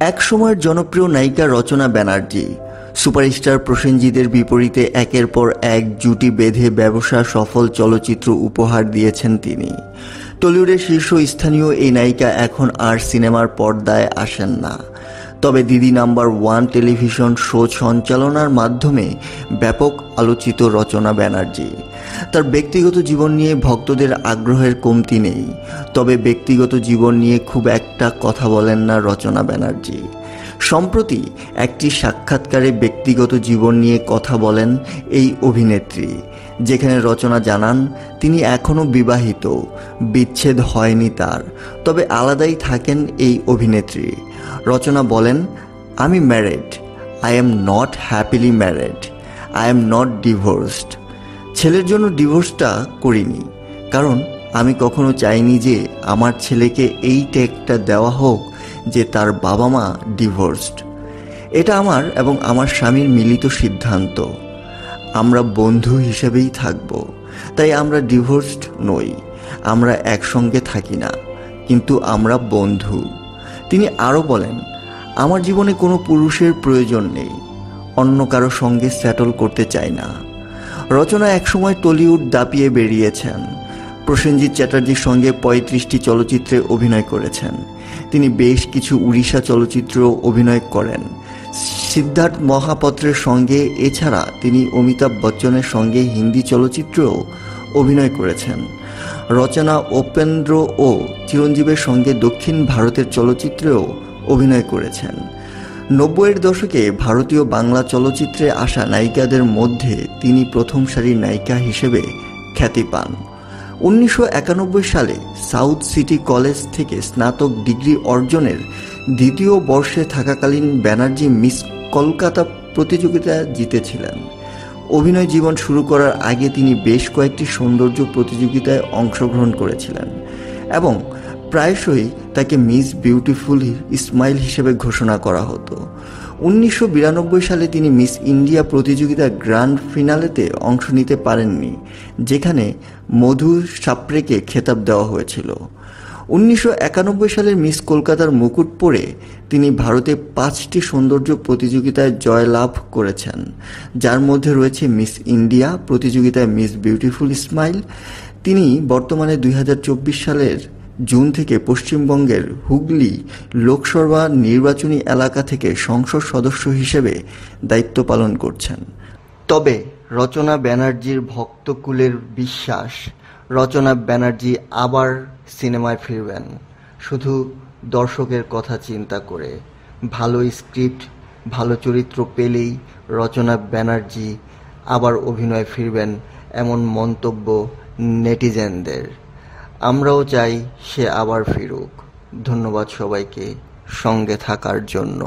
এক সময়ের জনপ্রিয় নায়িকা রচনা ব্যানার্জি সুপারস্টার প্রসেনজিতের বিপরীতে একের পর এক জুটি বেঁধে ব্যবসা সফল চলচ্চিত্র উপহার দিয়েছেন তিনি। টলিউডের শীর্ষস্থানীয় এই নায়িকা এখন আর সিনেমার পর্দায় আসেন না, তবে দিদি নাম্বার ওয়ান টেলিভিশন শো সঞ্চালনার মাধ্যমে ব্যাপক আলোচিত রচনা ব্যানার্জি। তার ব্যক্তিগত জীবন নিয়ে ভক্তদের আগ্রহের কমতি নেই, তবে ব্যক্তিগত জীবন নিয়ে খুব একটা কথা বলেন না রচনা ব্যানার্জি। সম্প্রতি একটি সাক্ষাৎকারে ব্যক্তিগত জীবন নিয়ে কথা বলেন এই অভিনেত্রী, যেখানে রচনা জানান তিনি এখনও বিবাহিত, বিচ্ছেদ হয়নি তার, তবে আলাদাই থাকেন এই অভিনেত্রী। রচনা বলেন, আমি married, I am not happily married, I am not divorced. ছেলের জন্য ডিভোর্সটা করিনি, কারণ আমি কখনো চাইনি যে আমার ছেলেকে এই ট্যাগটা দেওয়া হোক যে তার বাবা মা ডিভোর্সড। এটা আমার এবং আমার স্বামীর মিলিত সিদ্ধান্ত। আমরা বন্ধু হিসেবেই থাকব, তাই আমরা ডিভোর্সড নই, আমরা একসঙ্গে থাকি না, কিন্তু আমরা বন্ধু। তিনি আরও বলেন, আমার জীবনে কোনো পুরুষের প্রয়োজন নেই, অন্য কারো সঙ্গে সেটল করতে চাই না। রচনা একসময় টলিউড দাপিয়ে বেরিয়েছেন। প্রসেনজিৎ চ্যাটার্জির সঙ্গে ৩৫টি চলচ্চিত্রে অভিনয় করেছেন। তিনি বেশ কিছু উড়িষ্যা চলচ্চিত্রেও অভিনয় করেন। সিদ্ধার্থ মহাপাত্রের সঙ্গে এছাড়া তিনি অমিতাভ বচ্চনের সঙ্গে হিন্দি চলচ্চিত্রেও অভিনয় করেছেন। রচনা উপেন্দ্র ও চিরঞ্জীবের সঙ্গে দক্ষিণ ভারতের চলচ্চিত্রেও অভিনয় করেছেন। ৯০-এর দশকে ভারতীয় বাংলা চলচ্চিত্রে আসা নায়িকাদের মধ্যে তিনি প্রথম সারির নায়িকা হিসেবে খ্যাতি পান। ১৯৯১ সালে সাউথ সিটি কলেজ থেকে স্নাতক ডিগ্রি অর্জনের দ্বিতীয় বর্ষে থাকাকালীন ব্যানার্জি মিস কলকাতা প্রতিযোগিতা জিতেছিলেন। অভিনয় জীবন শুরু করার আগে তিনি বেশ কয়েকটি সৌন্দর্য প্রতিযোগিতায় অংশগ্রহণ করেছিলেন এবং প্রায়শই তাকে মিস বিউটিফুল স্মাইল হিসেবে ঘোষণা করা হতো। ১৯৯২ সালে তিনি মিস ইন্ডিয়া প্রতিযোগিতার গ্র্যান্ড ফিনালেতে অংশ নিতে পারেননি, যেখানে মধু সাপ্রেকে খেতাব দেওয়া হয়েছিল। ১৯৯১ সালের মিস কলকাতার মুকুট পরে তিনি ভারতে ৫টি সৌন্দর্য প্রতিযোগিতায় জয়লাভ করেছেন, যার মধ্যে রয়েছে মিস ইন্ডিয়া প্রতিযোগিতায় মিস বিউটিফুল স্মাইল। তিনি বর্তমানে ২০২৪ সালের জুন থেকে পশ্চিমবঙ্গের হুগলি লোকসভা নির্বাচনী এলাকা থেকে সংসদ সদস্য হিসেবে দায়িত্ব পালন করছেন। তবে রচনা ব্যানার্জির ভক্তকুলের বিশ্বাস, রচনা ব্যানার্জি আবার সিনেমায় ফিরবেন, শুধু দর্শকের কথা চিন্তা করে। ভালো স্ক্রিপ্ট, ভালো চরিত্র পেলেই রচনা ব্যানার্জি আবার অভিনয়ে ফিরবেন, এমন মন্তব্য নেটিজেনদের। আমরাও চাই সে আবার ফিরুক। ধন্যবাদ সবাইকে সঙ্গে থাকার জন্য।